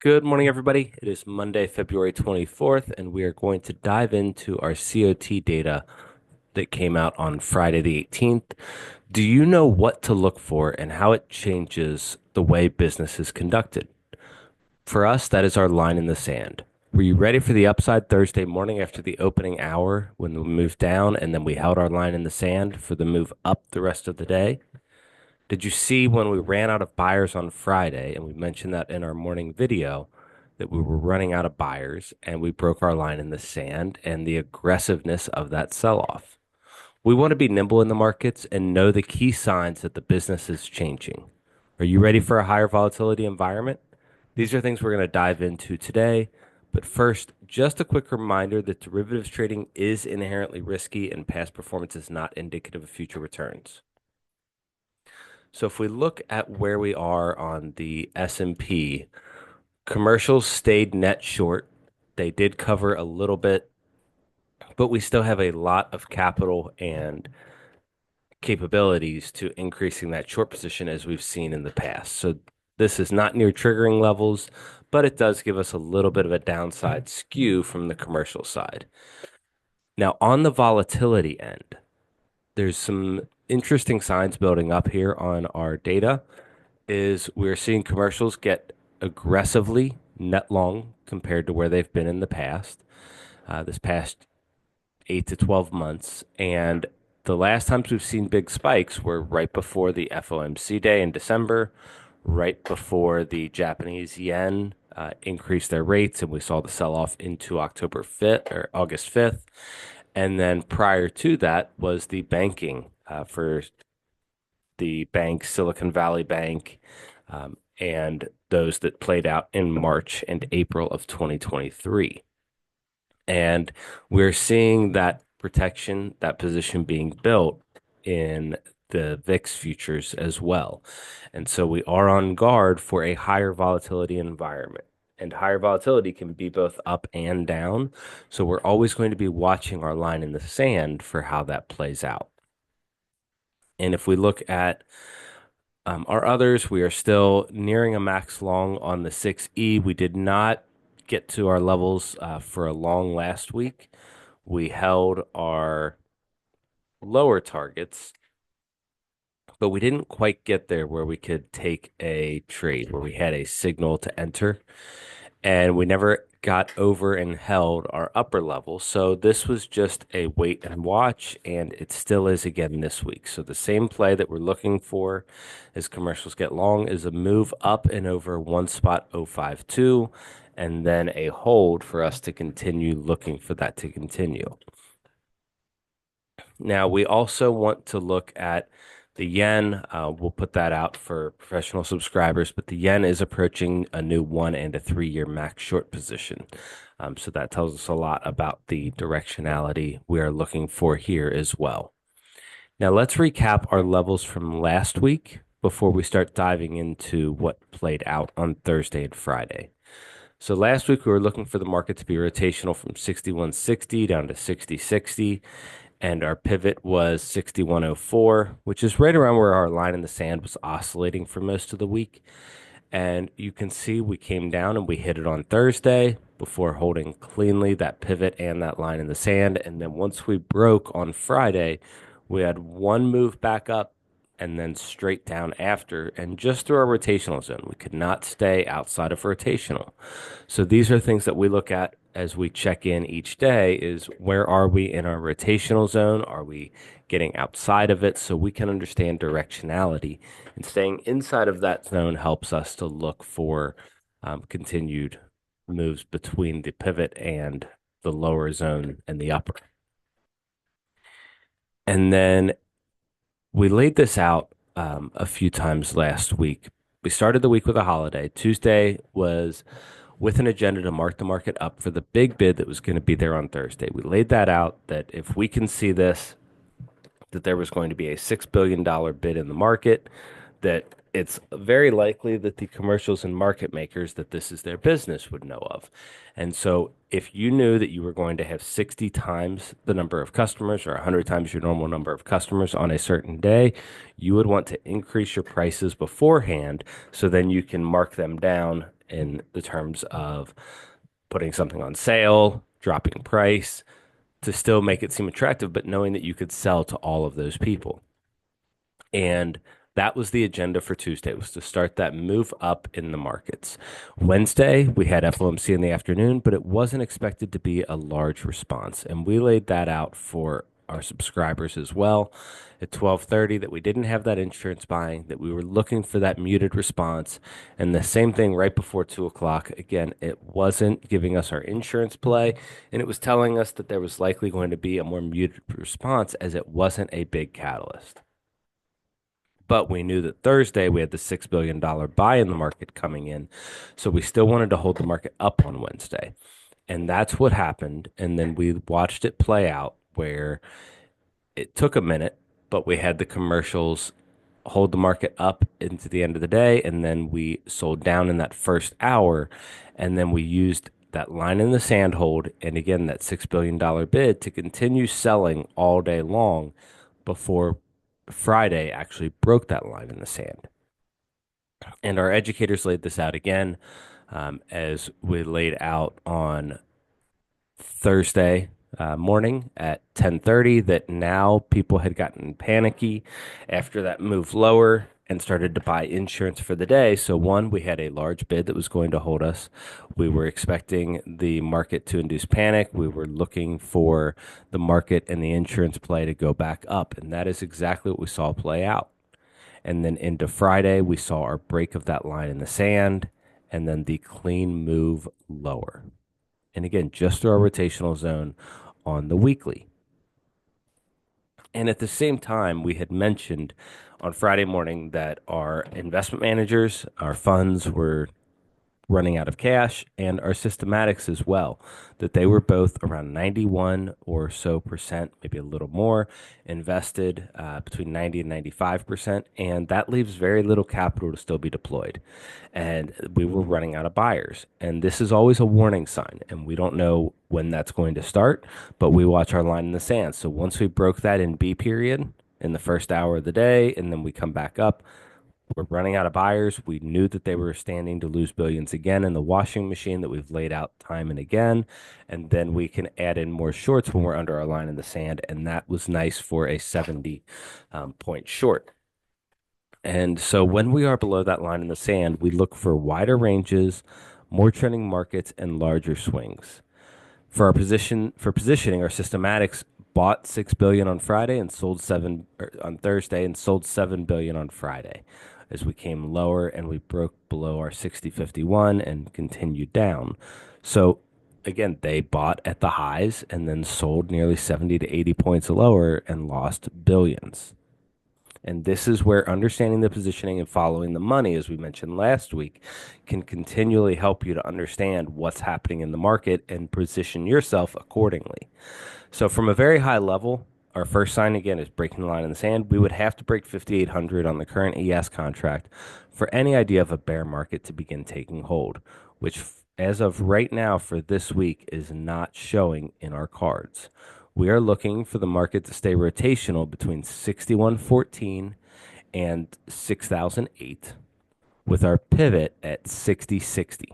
Good morning, everybody. It is Monday, February 24th, and we are going to dive into our COT data that came out on Friday the 18th. Do you know what to look for and how it changes the way business is conducted? For us, that is our line in the sand. Were you ready for the upside Thursday morning after the opening hour when we moved down and then we held our line in the sand for the move up the rest of the day? Did you see when we ran out of buyers on Friday, and we mentioned that in our morning video, that we were running out of buyers and we broke our line in the sand and the aggressiveness of that sell-off? We want to be nimble in the markets and know the key signs that the business is changing. Are you ready for a higher volatility environment? These are things we're going to dive into today. But first, just a quick reminder that derivatives trading is inherently risky and past performance is not indicative of future returns. So if we look at where we are on the S&P, commercials stayed net short. They did cover a little bit, but we still have a lot of capital and capabilities to increasing that short position as we've seen in the past. So this is not near triggering levels, but it does give us a little bit of a downside skew from the commercial side. Now, on the volatility end, there's some interesting signs building up here on our data. Is we're seeing commercials get aggressively net long compared to where they've been in the past, this past 8 to 12 months. And the last times we've seen big spikes were right before the FOMC day in December, right before the Japanese yen increased their rates, and we saw the sell off into October 5th or August 5th. And then prior to that was the banking for the bank, Silicon Valley Bank, and those that played out in March and April of 2023. And we're seeing that protection, that position being built in the VIX futures as well. And so we are on guard for a higher volatility environment. And higher volatility can be both up and down. So we're always going to be watching our line in the sand for how that plays out. And if we look at our others, we are still nearing a max long on the 6E. We did not get to our levels for a long last week. We held our lower targets, but we didn't quite get there where we could take a trade, where we had a signal to enter, and we never got over and held our upper level. So this was just a wait and watch, and it still is again this week. So the same play that we're looking for as commercials get long is a move up and over one spot 052, and then a hold for us to continue looking for that to continue. Now, we also want to look at the yen. We'll put that out for professional subscribers, but the yen is approaching a new 1 and a 3-year max short position. So that tells us a lot about the directionality we are looking for here as well. Now, let's recap our levels from last week before we start diving into what played out on Thursday and Friday. So last week we were looking for the market to be rotational from 6160 down to 6060, and our pivot was 6104, which is right around where our line in the sand was oscillating for most of the week. And you can see we came down and we hit it on Thursday before holding cleanly that pivot and that line in the sand. And then once we broke on Friday, we had one move back up and then straight down after, and just through our rotational zone. We could not stay outside of rotational. So these are things that we look at as we check in each day: is where are we in our rotational zone? Are we getting outside of it, so we can understand directionality? And staying inside of that zone helps us to look for continued moves between the pivot and the lower zone and the upper. And then we laid this out a few times last week. We started the week with a holiday. Tuesday was with an agenda to mark the market up for the big bid that was going to be there on Thursday. We laid that out, that if we can see this, that there was going to be a $6 billion bid in the market, that it's very likely that the commercials and market makers that this is their business would know of. And so if you knew that you were going to have 60 times the number of customers or 100 times your normal number of customers on a certain day, you would want to increase your prices beforehand so then you can mark them down in the terms of putting something on sale, dropping price to still make it seem attractive, but knowing that you could sell to all of those people. And that was the agenda for Tuesday, was to start that move up in the markets. Wednesday, we had FOMC in the afternoon, but it wasn't expected to be a large response. And we laid that out for our subscribers as well at 12:30 that we didn't have that insurance buying, that we were looking for that muted response. And the same thing right before 2 o'clock. Again, it wasn't giving us our insurance play, and it was telling us that there was likely going to be a more muted response as it wasn't a big catalyst. But we knew that Thursday we had the $6 billion buy in the market coming in. So we still wanted to hold the market up on Wednesday. And that's what happened. And then we watched it play out where it took a minute, but we had the commercials hold the market up into the end of the day. And then we sold down in that first hour. And then we used that line in the sand hold. And again, that $6 billion bid to continue selling all day long before Friday actually broke that line in the sand. And our educators laid this out again, as we laid out on Thursday morning at 10:30, that now people had gotten panicky after that move lower and started to buy insurance for the day. So one, we had a large bid that was going to hold us. We were expecting the market to induce panic. We were looking for the market and the insurance play to go back up. And that is exactly what we saw play out. And then into Friday, we saw our break of that line in the sand and then the clean move lower. And again, just through our rotational zone on the weekly. And at the same time, we had mentioned on Friday morning that our investment managers, our funds were running out of cash, and our systematics as well, that they were both around 91 or so percent, maybe a little more, invested between 90 and 95%. And that leaves very little capital to still be deployed. And we were running out of buyers. And this is always a warning sign. And we don't know when that's going to start, but we watch our line in the sand. So once we broke that in B period in the first hour of the day, and then we come back up, we're running out of buyers. We knew that they were standing to lose billions again in the washing machine that we've laid out time and again. And then we can add in more shorts when we're under our line in the sand. And that was nice for a 70 point short. And so when we are below that line in the sand, we look for wider ranges, more trending markets, and larger swings. For positioning, our systematics bought 6 billion on Friday and sold 7 on Thursday and sold 7 billion on Friday as we came lower and we broke below our 60-51 and continued down. So again, they bought at the highs and then sold nearly 70 to 80 points lower and lost billions. And this is where understanding the positioning and following the money, as we mentioned last week, can continually help you to understand what's happening in the market and position yourself accordingly. So from a very high level, our first sign again is breaking the line in the sand. We would have to break 5,800 on the current ES contract for any idea of a bear market to begin taking hold, which as of right now for this week is not showing in our cards. We are looking for the market to stay rotational between 6114 and 6008 with our pivot at 6060.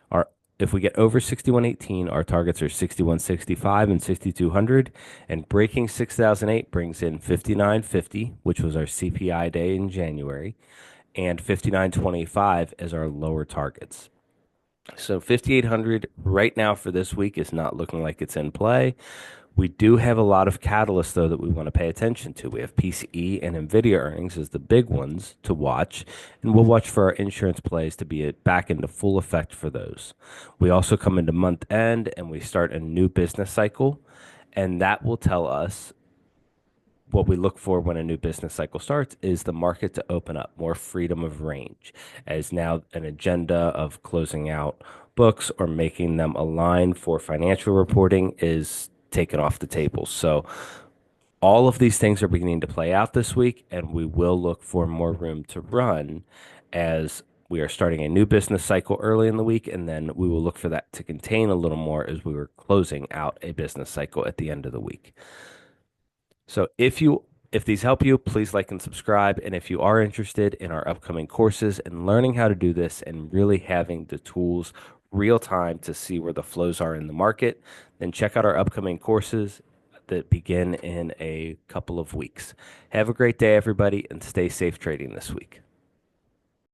Our If we get over 6118, our targets are 6165 and 6200, and breaking 6008 brings in 5950, which was our CPI day in January, and 5925 as our lower targets. So 5800 right now for this week is not looking like it's in play. We do have a lot of catalysts, though, that we want to pay attention to. We have PCE and NVIDIA earnings as the big ones to watch, and we'll watch for our insurance plays to be back into full effect for those. We also come into month end and we start a new business cycle, and that will tell us what we look for when a new business cycle starts is the market to open up, more freedom of range, as now an agenda of closing out books or making them align for financial reporting is taken off the table. So all of these things are beginning to play out this week, and we will look for more room to run as we are starting a new business cycle early in the week, and then we will look for that to contain a little more as we were closing out a business cycle at the end of the week. So if you If these help you, please like and subscribe. And if you are interested in our upcoming courses and learning how to do this and really having the tools real time to see where the flows are in the market, then check out our upcoming courses that begin in a couple of weeks. Have a great day, everybody, and stay safe trading this week.